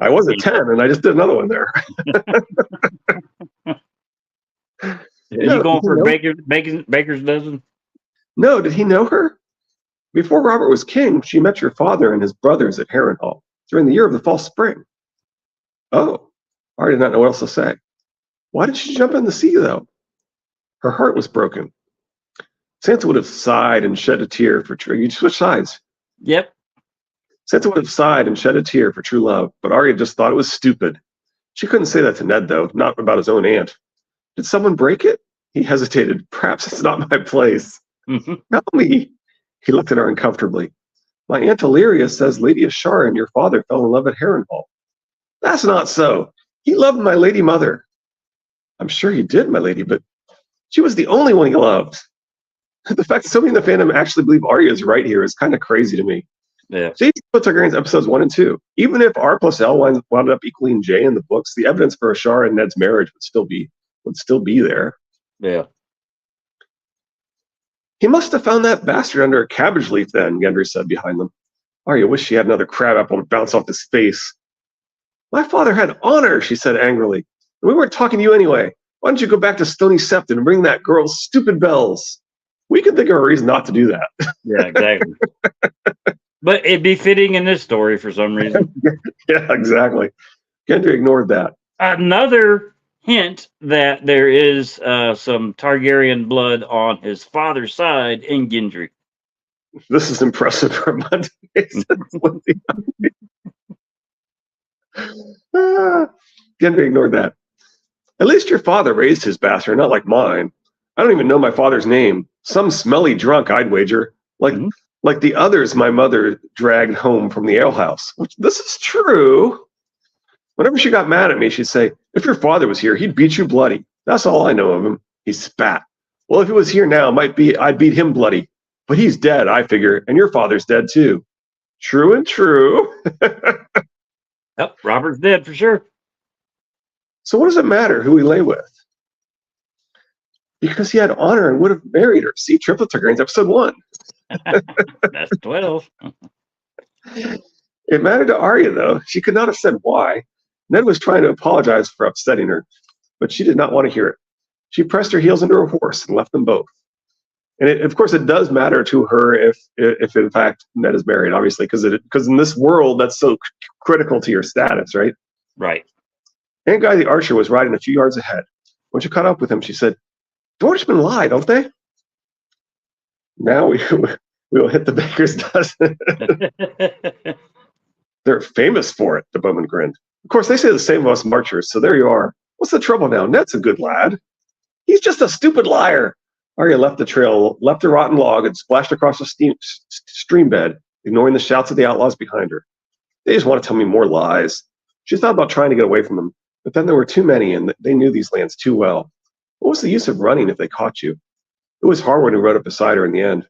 I was at 10, and I just did another one there. Are you going for Baker's dozen? No, did he know her? Before Robert was king, she met your father and his brothers at Harrenhal during the year of the false spring. Oh, I did not know what else to say. Why did she jump in the sea, though? Her heart was broken. Sansa would have sighed and shed a tear for true. You switch sides. Yep. Sansa would have sighed and shed a tear for true love, but Arya just thought it was stupid. She couldn't say that to Ned, though, not about his own aunt. Did someone break it? He hesitated. Perhaps it's not my place. Tell me. He looked at her uncomfortably. My Aunt Illyria says Lady Ashara and your father fell in love at Harrenhal. That's not so. He loved my lady mother. I'm sure he did, my lady, but she was the only one he loved. The fact that so many in the fandom actually believe Arya is right here is kind of crazy to me. Yeah. J.T. Targaryen's episodes 1 and 2. Even if R plus L wound up equaling J in the books, the evidence for Ashara and Ned's marriage would still be there. Yeah. He must have found that bastard under a cabbage leaf then, Gendry said behind them. Arya wished she had another crab apple to bounce off his face. My father had honor, she said angrily. We weren't talking to you anyway. Why don't you go back to Stony Septon and ring that girl's stupid bells? We can think of a reason not to do that. Yeah, exactly. But it'd be fitting in this story for some reason. Yeah, exactly. Gendry ignored that. Another hint that there is some Targaryen blood on his father's side in Gendry. This is impressive for Monday. Gendry ignored that. At least your father raised his bastard, not like mine. I don't even know my father's name. Some smelly drunk, I'd wager. Like the others my mother dragged home from the alehouse. Which this is true. Whenever she got mad at me, she'd say, if your father was here, he'd beat you bloody. That's all I know of him. He spat. Well, if he was here now, I'd beat him bloody. But he's dead, I figure, and your father's dead too. True and true. Yep, Robert's dead for sure. So what does it matter who he lay with? Because he had honor and would have married her. See Triplet Targaryen's episode 1. That's 12. It mattered to Arya, though. She could not have said why. Ned was trying to apologize for upsetting her, but she did not want to hear it. She pressed her heels into her horse and left them both. And of course, it does matter to her if in fact Ned is married, obviously, because in this world that's so critical to your status, right? Right. Aunt Guy the Archer was riding a few yards ahead. When she caught up with him, she said, "Dornishmen lie, don't they?" Now we will hit the baker's dozen. They're famous for it, the bowman grinned. Of course, they say the same of us marchers, so there you are. What's the trouble now? Ned's a good lad. He's just a stupid liar. Arya left the trail, left a rotten log, and splashed across the stream bed, ignoring the shouts of the outlaws behind her. They just want to tell me more lies. She thought about trying to get away from them, but then there were too many, and they knew these lands too well. What was the use of running if they caught you? It was Harwin who rode up beside her in the end.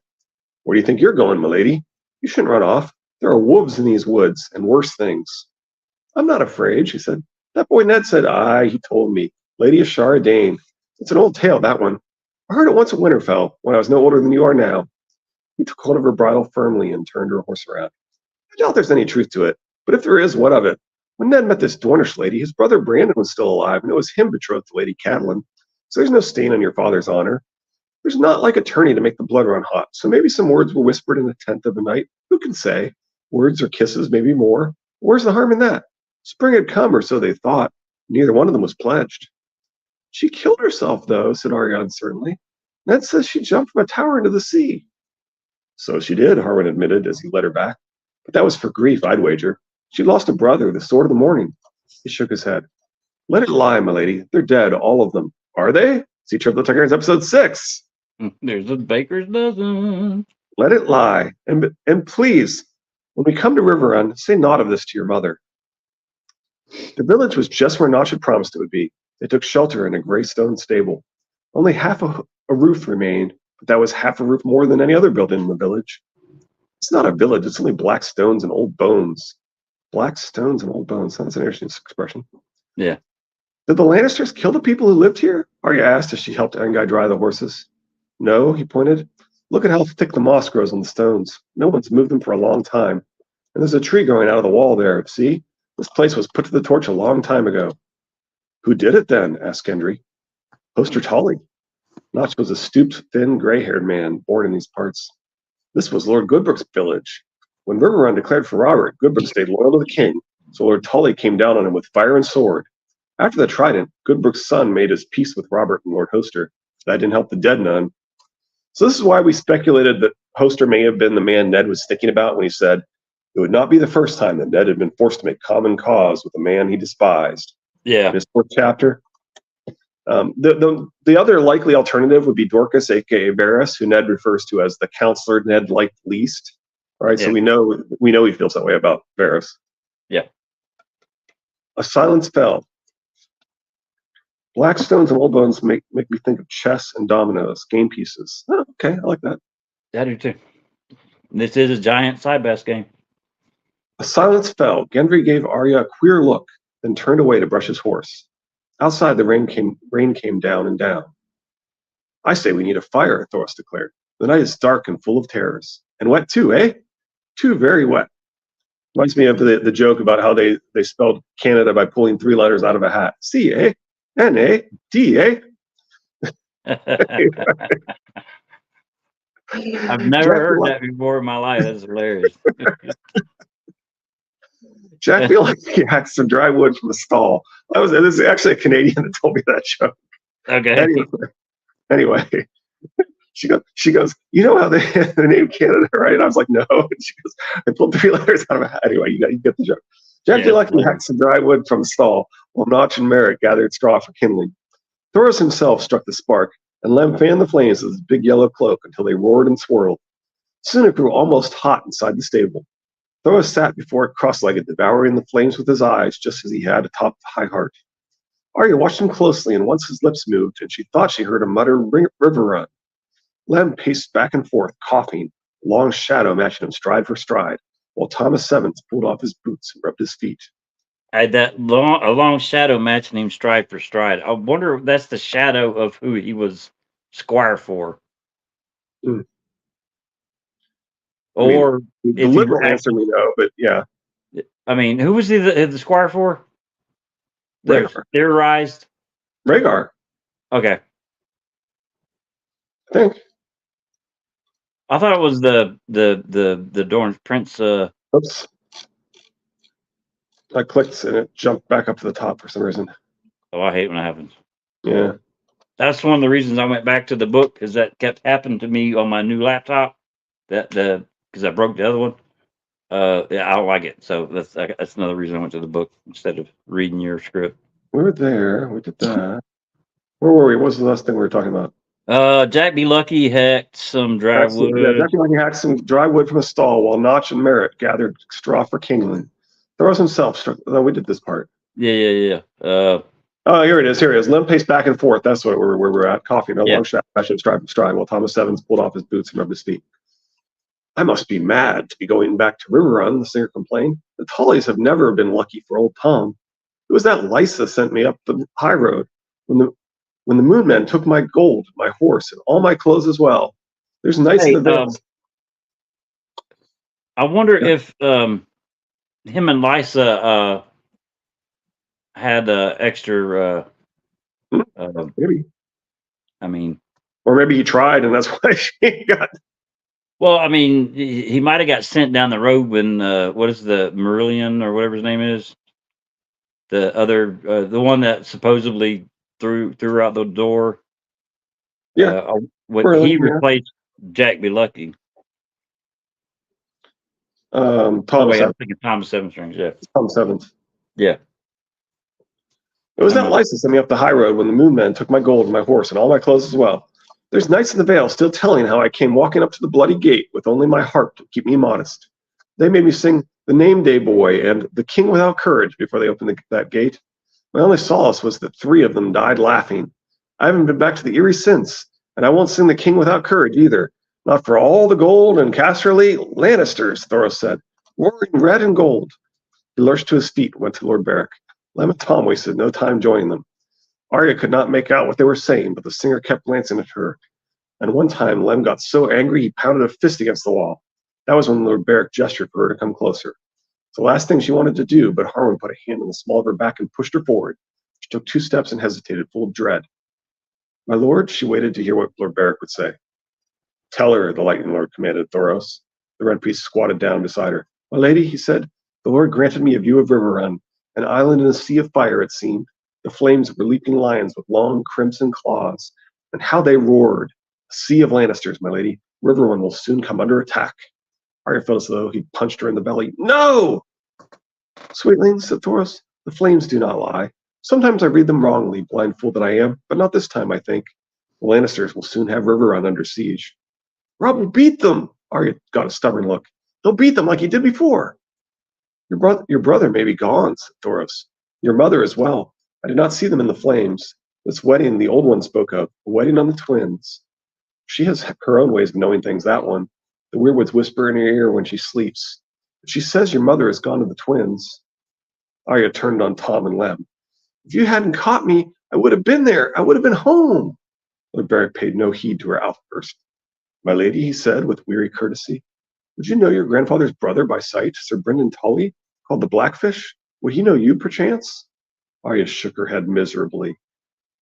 Where do you think you're going, milady? You shouldn't run off. There are wolves in these woods, and worse things. I'm not afraid, she said. That boy Ned said, aye, he told me. Lady Ashara Dane. It's an old tale, that one. I heard it once at Winterfell, when I was no older than you are now. He took hold of her bridle firmly and turned her horse around. I doubt there's any truth to it, but if there is, what of it? When Ned met this Dornish lady, his brother Brandon was still alive, and it was him betrothed to Lady Catelyn. So there's no stain on your father's honor. There's not like a tourney to make the blood run hot, so maybe some words were whispered in the tent of the night. Who can say? Words or kisses, maybe more. Where's the harm in that? Spring had come, or so they thought. Neither one of them was pledged. She killed herself, though, said Arya uncertainly. Ned says she jumped from a tower into the sea. So she did, Harwin admitted as he led her back. But that was for grief, I'd wager. She lost a brother, the sword of the morning. He shook his head. Let it lie, my lady. They're dead, all of them. Are they? See Triplet Targaryen's episode 6. There's a baker's dozen. Let it lie. And please, when we come to Riverrun, say naught of this to your mother. The village was just where Notch had promised it would be. They took shelter in a gray stone stable. Only half a roof remained, but that was half a roof more than any other building in the village. It's not a village, it's only black stones and old bones. Black stones and old bones. That's an interesting expression. Yeah. Did the Lannisters kill the people who lived here? Arya asked as she helped Anguy dry the horses. No, he pointed. Look at how thick the moss grows on the stones. No one's moved them for a long time. And there's a tree growing out of the wall there. See? This place was put to the torch a long time ago. Who did it then? Asked Gendry. Hoster Tully. Notch was a stooped, thin, gray-haired man born in these parts. This was Lord Goodbrook's village. When Riverrun declared for Robert, Goodbrook stayed loyal to the king, so Lord Tully came down on him with fire and sword. After the trident, Goodbrook's son made his peace with Robert and Lord Hoster. That didn't help the dead none. So this is why we speculated that Hoster may have been the man Ned was thinking about when he said it would not be the first time that Ned had been forced to make common cause with a man he despised. Yeah. In his fourth chapter. The other likely alternative would be Dorcas, aka Varys, who Ned refers to as the counselor Ned liked least. All right, so we know he feels that way about Varys. Yeah. A silence fell. Black stones and old bones make me think of chess and dominoes, game pieces. Oh, okay, I like that. I do too. This is a giant side bass game. A silence fell. Gendry gave Arya a queer look, then turned away to brush his horse. Outside, the rain came down and down. I say we need a fire, Thoros declared. The night is dark and full of terrors. And wet too, eh? Too very wet. Reminds me of the joke about how they spelled Canada by pulling 3 letters out of a hat. C-A, N-A, D-A. I've never heard that before in my life. That's hilarious. Jack feel like he hacked some dry wood from the stall. This is actually a Canadian that told me that joke. Okay. Anyway, she goes, you know how they name Canada, right? And I was like, no. And she goes, I pulled 3 letters out of a hat. Anyway, you get the joke. Jack feel like he hacked some dry wood from the stall, while Notch and Merritt gathered straw for kindling. Thoros himself struck the spark, and Lem fanned the flames with his big yellow cloak until they roared and swirled. Soon it grew almost hot inside the stable. Thoros sat before it cross-legged, devouring the flames with his eyes, just as he had atop the high heart. Arya watched him closely, and once his lips moved, and she thought she heard him mutter river run. Lem paced back and forth, coughing, a long shadow matching him stride for stride, while Thomas Sevens pulled off his boots and rubbed his feet. I had a long shadow matching him stride for stride. I wonder if that's the shadow of who he was squire for. Mm. Or the liberal answer we know, but yeah. I mean, who was he the squire for? Rhaegar. Theorized. Rhaegar. Okay. I think. I thought it was the Dorne Prince. Oops. I clicked and it jumped back up to the top for some reason. Oh, I hate when it happens. Yeah. That's one of the reasons I went back to the book, because that kept happening to me on my new laptop. Because I broke the other one. Yeah, I don't like it. So that's another reason I went to the book instead of reading your script. We were there. We did that. Where were we? What was the last thing we were talking about? Jack Be Lucky hacked some dry wood. Yeah, Jack Be Lucky hacked some dry wood from a stall while Notch and Merritt gathered straw for kindling. Thoros himself struck. No, we did this part. Yeah. Oh, here it is. Lem paced back and forth. That's where we're at. Coughing, a long shadow matching stride for stride, while Thomas Sevens pulled off his boots and rubbed his feet. I must be mad to be going back to River Run, the singer complained. The Tullys have never been lucky for old Tom. It was that Lysa sent me up the high road when the moon men took my gold, my horse, and all my clothes as well. There's nights in the vale. I wonder if him and Lysa had extra. Maybe. I mean, or maybe he tried, and that's why she got. Well, I mean, he might have got sent down the road when what is the Marillion or whatever his name is, the other the one that supposedly threw out the door. Yeah, when he replaced Jack Be Lucky. Thomas. I'm thinking Thomas Seven Strings. Yeah, Thomas Sevens. Yeah. It was that Lysa sent me up the high road when the moon men took my gold and my horse and all my clothes as well. There's nights in the vale still telling how I came walking up to the bloody gate with only my heart to keep me modest. They made me sing The Name Day Boy and The King Without Courage before they opened that gate. My only solace was that 3 of them died laughing. I haven't been back to the Eyrie since, and I won't sing The King Without Courage either. Not for all the gold and Casterly Lannisters, Thoros said, roaring red and gold. He lurched to his feet and went to Lord Beric. Lem and Tom wasted no time joining them. Arya could not make out what they were saying, but the singer kept glancing at her. And one time, Lem got so angry he pounded a fist against the wall. That was when Lord Beric gestured for her to come closer. It's the last thing she wanted to do, but Harwin put a hand on the small of her back and pushed her forward. She took 2 steps and hesitated, full of dread. My lord, she waited to hear what Lord Beric would say. Tell her, the Lightning Lord commanded Thoros. The Red Priest squatted down beside her. My lady, he said, the Lord granted me a view of River Run, an island in a sea of fire, it seemed. The flames were leaping lions with long crimson claws, and how they roared! A sea of Lannisters, my lady. Riverrun will soon come under attack. Arya felt as though he punched her in the belly. No! Sweetlings, said Thoros, the flames do not lie. Sometimes I read them wrongly, blind fool that I am, but not this time, I think. The Lannisters will soon have Riverrun under siege. Robb will beat them! Arya got a stubborn look. He'll beat them like he did before. Your brother may be gone, said Thoros. Your mother as well. I did not see them in the flames. This wedding the old one spoke of, a wedding on the twins. She has her own ways of knowing things, that one. The weirwoods whisper in her ear when she sleeps. But she says your mother has gone to the twins. Arya turned on Tom and Lem. If you hadn't caught me, I would have been there. I would have been home. Lord Beric paid no heed to her outburst. My lady, he said with weary courtesy, would you know your grandfather's brother by sight, Sir Brynden Tully, called the Blackfish? Would he know you, perchance? Arya shook her head miserably.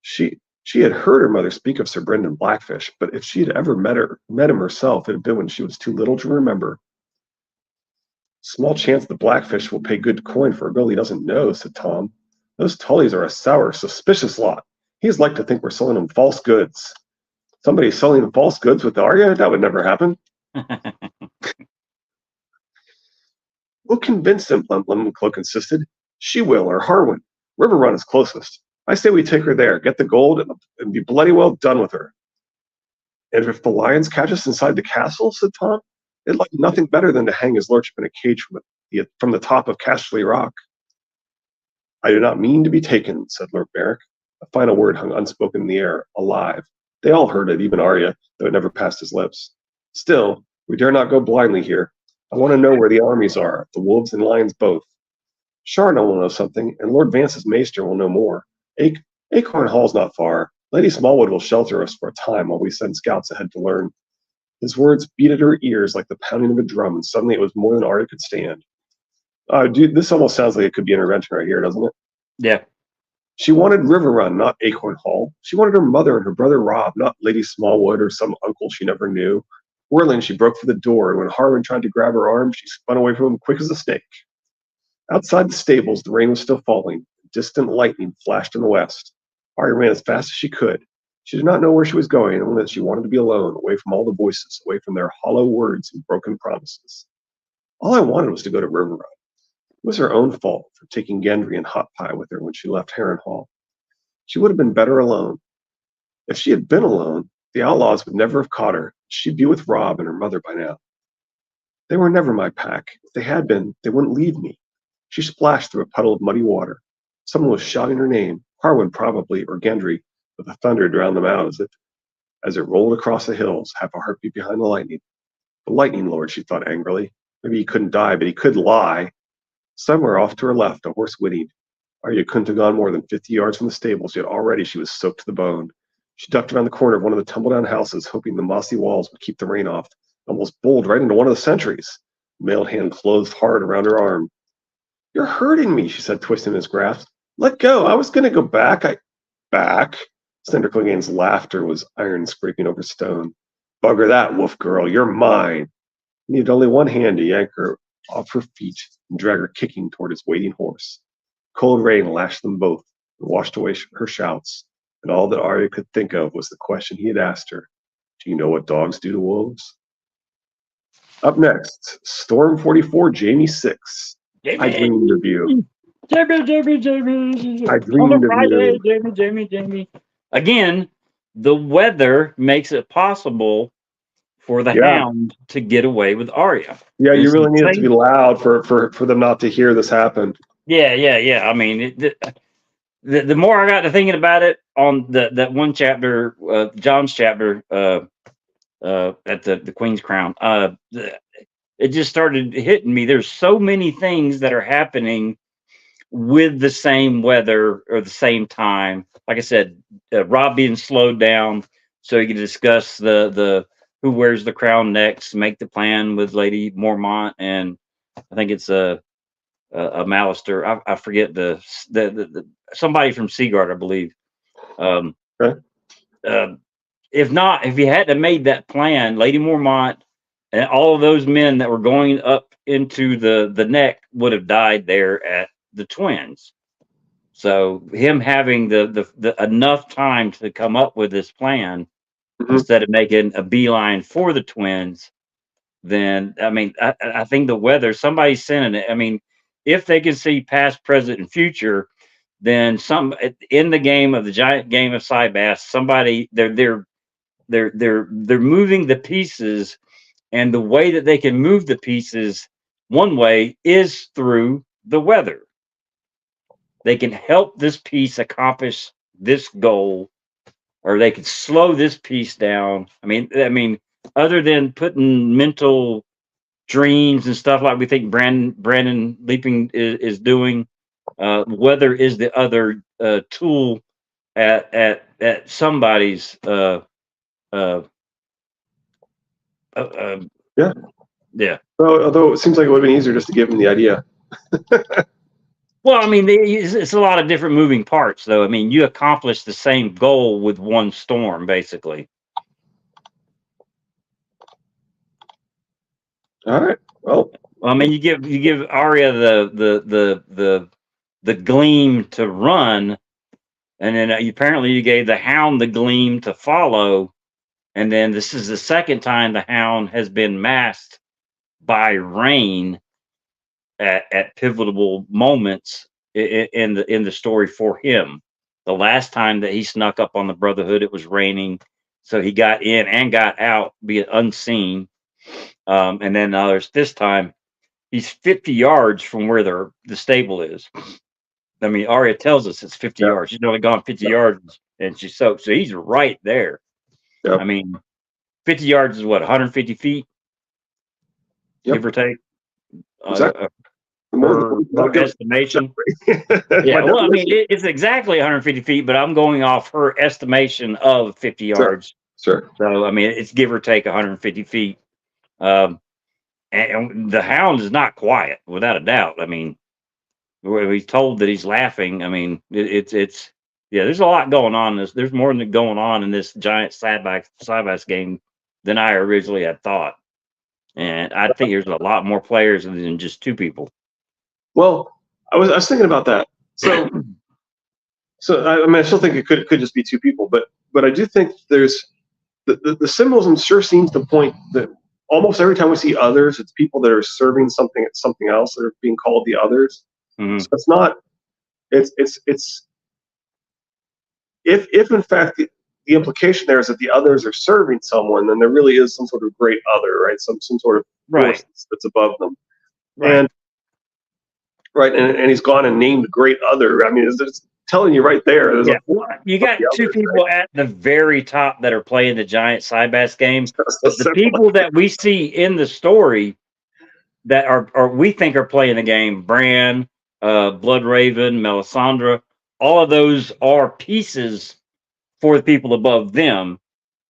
She had heard her mother speak of Sir Brynden Blackfish, but if she had ever met him herself, it had been when she was too little to remember. Small chance the Blackfish will pay good coin for a girl he doesn't know, said Tom. Those Tullys are a sour, suspicious lot. He's like to think we're selling him false goods. Somebody selling him false goods with Arya? That would never happen. We'll convince him, Cloak insisted. She will, or Harwin. Riverrun is closest. I say we take her there, get the gold, and be bloody well done with her. And if the lions catch us inside the castle, said Tom, they'd like nothing better than to hang his lordship in a cage from the top of Casterly Rock. I do not mean to be taken, said Lord Beric. A final word hung unspoken in the air, alive. They all heard it, even Arya, though it never passed his lips. Still, we dare not go blindly here. I want to know where the armies are, the wolves and lions both. Sharna will know something, and Lord Vance's maester will know more. Acorn Hall's not far. Lady Smallwood will shelter us for a time while we send scouts ahead to learn. His words beat at her ears like the pounding of a drum, and suddenly it was more than Arya could stand. Dude, this almost sounds like it could be intervention right here, doesn't it? Yeah. She wanted Riverrun, not Acorn Hall. She wanted her mother and her brother Robb, not Lady Smallwood or some uncle she never knew. Whirling, she broke for the door, and when Harwin tried to grab her arm, she spun away from him quick as a snake. Outside the stables, the rain was still falling. Distant lightning flashed in the west. Arya ran as fast as she could. She did not know where she was going, only that she wanted to be alone, away from all the voices, away from their hollow words and broken promises. All I wanted was to go to Riverrun. It was her own fault for taking Gendry and Hot Pie with her when she left Harrenhal. She would have been better alone. If she had been alone, the outlaws would never have caught her. She'd be with Robb and her mother by now. They were never my pack. If they had been, they wouldn't leave me. She splashed through a puddle of muddy water. Someone was shouting her name, Harwin probably, or Gendry, but the thunder drowned them out as it rolled across the hills, half a heartbeat behind the lightning. The lightning lord, she thought angrily. Maybe he couldn't die, but he could lie. Somewhere off to her left, a horse whinnied. Arya couldn't have gone more than 50 yards from the stables, yet already she was soaked to the bone. She ducked around the corner of one of the tumble-down houses, hoping the mossy walls would keep the rain off, almost bowled right into one of the sentries. The mailed hand closed hard around her arm. You're hurting me, she said, twisting his grasp. Let go. I was going to go back. Back? Slender Clegane's laughter was iron scraping over stone. Bugger that, wolf girl. You're mine. He needed only one hand to yank her off her feet and drag her kicking toward his waiting horse. Cold rain lashed them both and washed away her shouts, and all that Arya could think of was the question he had asked her. Do you know what dogs do to wolves? Up next, Storm 44, Jamie 6. Jamie. I dreamed of you. Jamie. I On dreamed a of Friday, you. Jamie. Again, the weather makes it possible for the Yeah. Hound to get away with Arya. Yeah, you really need it to be loud for them not to hear this happen. Yeah. I mean, the more I got to thinking about it on that one chapter, John's chapter, at the Queen's Crown, it just started hitting me. There's so many things that are happening with the same weather or the same time. Like I said, Robb being slowed down so he could discuss the who wears the crown next, make the plan with Lady Mormont, and I think it's a Malister. I forget the somebody from Seaguard, I believe. Okay. If he hadn't made that plan, Lady Mormont and all of those men that were going up into the neck would have died there at the twins. So him having the enough time to come up with this plan instead of making a beeline for the twins, then I mean I think the weather somebody's sending it. I mean, if they can see past, present, and future, then some in the game of the giant game of Cybass, somebody they're moving the pieces, and the way that they can move the pieces one way is through the weather. They can help this piece accomplish this goal, or they could slow this piece down. I mean, other than putting mental dreams and stuff like we think Brandon Leaping is doing, weather is the other tool at somebody's uh, Yeah. yeah. Well, although it seems like it would have been easier just to give him the idea. Well, I mean, it's a lot of different moving parts, though. I mean, you accomplish the same goal with one storm, basically. All right. Well, I mean, you give Arya the gleam to run, and then apparently you gave the hound the gleam to follow, and then this is the second time the hound has been masked by rain at pivotal moments in the story for him. The last time that he snuck up on the Brotherhood, it was raining, so he got in and got out, be it unseen. And then there's this time he's 50 yards from where the stable is. I mean, Arya tells us it's 50 yards. She's only gone 50 yards, and she's so he's right there. I mean, 50 yards is what, 150 feet, give or take. Exactly. Her estimation. Yeah, well, I mean, it's exactly 150 feet, but I'm going off her estimation of 50 yards. Sure. So, I mean, it's give or take 150 feet. And the hound is not quiet, without a doubt. I mean, he's told that he's laughing. I mean, it's yeah, there's a lot going on. There's more than going on in this giant Cybass game than I originally had thought. And I think there's a lot more players than just two people. Well, I was thinking about that. So I mean, I still think it could just be two people, but I do think there's the symbolism sure seems to point that almost every time we see others, it's people that are serving something at something else that are being called the others. Mm-hmm. So it's not. It's if in fact the implication there is that the others are serving someone, then there really is some sort of great other, right? Some sort of force that's above them, right? And he's gone and named great other. I mean, it's telling you right there. You got two people at the very top that are playing the giant Cybass game. The people that we see in the story that are we think are playing the game, Bran, Bloodraven, Melisandre, all of those are pieces for the people above them.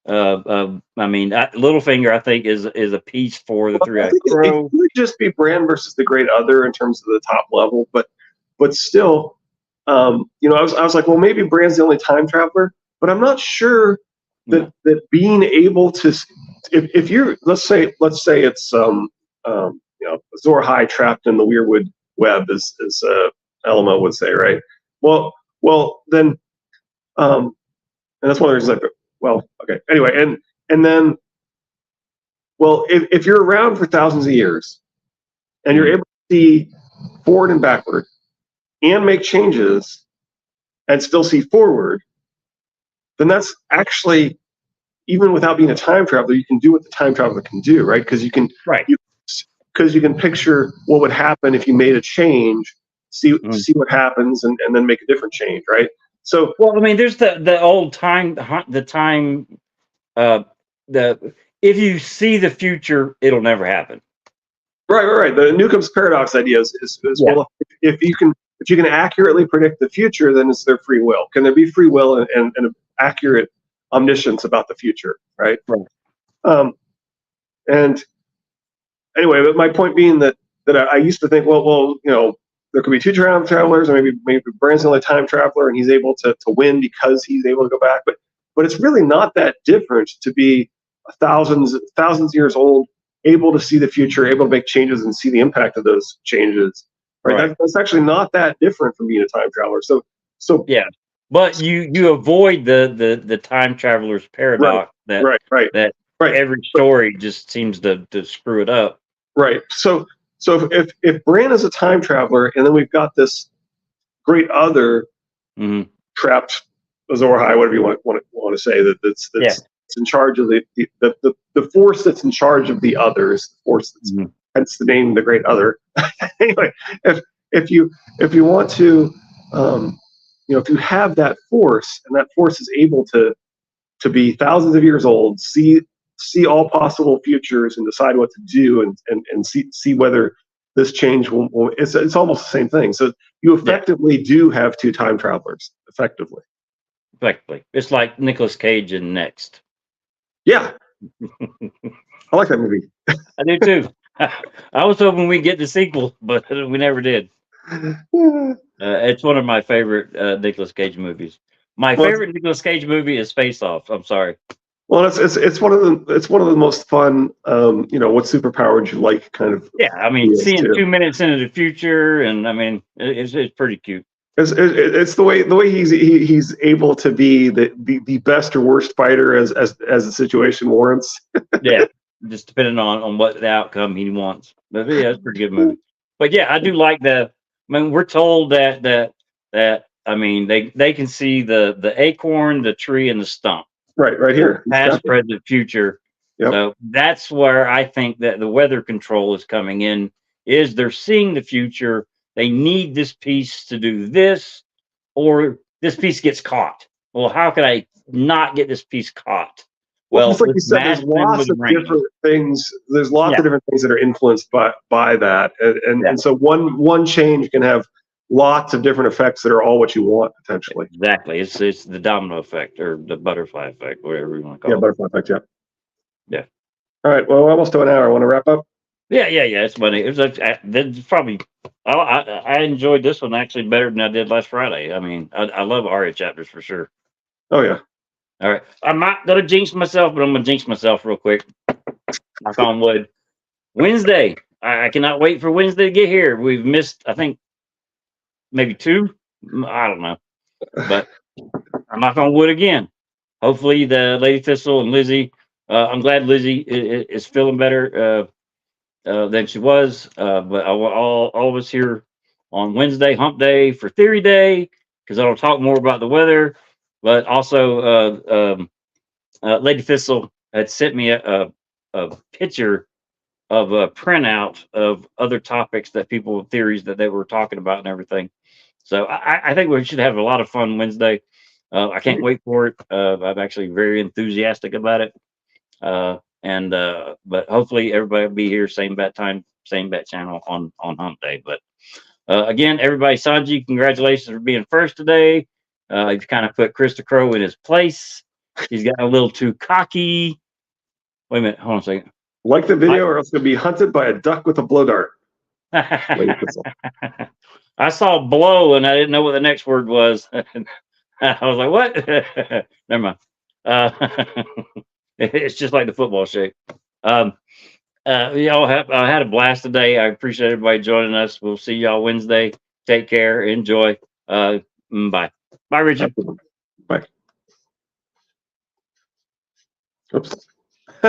I mean, Littlefinger, I think, is a piece for the Three-Eyed Crow. It would just be Bran versus the Great Other in terms of the top level, but still, I was like, well, maybe Bran's the only time traveler, but I'm not sure that being able to, if you're, let's say it's Azor Ahai trapped in the Weirwood web, as Elmo would say, right? Well, then, and that's one of the reasons okay. Anyway, and then, well, if you're around for thousands of years and you're able to see forward and backward and make changes and still see forward, then that's actually, even without being a time traveler, you can do what the time traveler can do, right? Because you can picture what would happen if you made a change, see what happens, and then make a different change, right? So, well, I mean, there's the old time, if you see the future, it'll never happen. Right. The Newcomb's paradox idea is well, if you can accurately predict the future, then it's their free will. Can there be free will and an accurate omniscience about the future, right? Right. And anyway, but my point being that I used to think, well, there could be two time travelers, or maybe Bran's the only time traveler, and he's able to win because he's able to go back. But it's really not that different to be thousands years old, able to see the future, able to make changes and see the impact of those changes. Right? That's actually not that different from being a time traveler. So So yeah, but you avoid the time traveler's right, paradox that right, right, that right, every story just seems to screw it up. right. So if Bran is a time traveler, and then we've got this great other Hmm. trapped Azor Ahai, whatever you want to say, Yeah. that's in charge of the force that's in charge of the others, the force that's Mhm. hence the name the Great Other. Anyway, if if you if you want to, if you have that force, and that force is able to be thousands of years old, see all possible futures and decide what to do, and see whether this change will it's almost the same thing. So you Yeah, effectively do have two time travelers, effectively. effectively. It's like Nicolas Cage in Next. Yeah, I like that movie. I do too. I was hoping we'd get the sequel, but we never did. Well, It's one of my favorite Nicolas Cage movies. My favorite Nicolas Cage movie is Face Off. I'm sorry. it's one of the most fun, what superpower would you like kind of Yeah, I mean, deals seeing too. 2 minutes into the future, and I mean, it's pretty cute. It's the way he's able to be the best or worst fighter as the situation warrants. Yeah, just depending on what the outcome he wants. But yeah, it's a pretty good movie. But yeah, I do like the. I mean, we're told that I mean they can see the acorn, the tree, and the stump. Right here. He's got Past, it. present, future. Yep. So that's where I think that the weather control is coming in. Is they're seeing the future. They need this piece to do this, or this piece gets caught. Well, how can I not get this piece caught? Well, Well, just like you let's said, mask them with rain. there's lots Yeah, of different things that are influenced by that, yeah, and so one change can have lots of different effects that are all what you want potentially. exactly. It's the domino effect or the butterfly effect, whatever you want to Yeah, call it. butterfly effect. Yeah. Yeah. All right. Well, we're almost to an hour. Want to wrap up? Yeah. It's funny. It was that's probably. I enjoyed this one actually better than I did last Friday. I mean, I love Arya chapters for sure. Oh yeah. All right, I'm not gonna jinx myself, but I'm gonna jinx myself real quick. Knock on wood. Wednesday. I cannot wait for Wednesday to get here. We've missed, I think, maybe two. I don't know, but I'm knock on wood again. Hopefully, the Lady Thistle and Lizzie. I'm glad Lizzie is feeling better than she was. But I want all of us here on Wednesday, Hump Day for Theory Day, because I'll talk more about the weather. But also, Lady Thistle had sent me a picture of a printout of other topics that people theories that they were talking about and everything. So I think we should have a lot of fun Wednesday. I can't wait for it. I'm actually very enthusiastic about it. And but hopefully everybody will be here same bat time, same bat channel on Hump Day. But again, everybody, Sanji, congratulations for being first today. You've kind of put Krista Crow in his place. He's got a little too cocky. Wait a minute, hold on a second. Like the video, or else you'll be hunted by a duck with a blow dart. Lady Thistle. I saw blow and I didn't know what the next word was. I was like, what? Never mind. It's just like the football shape. Y'all I had a blast today. I appreciate everybody joining us. We'll see y'all Wednesday. Take care. Enjoy. Bye. Bye, Richard. Bye. Oops.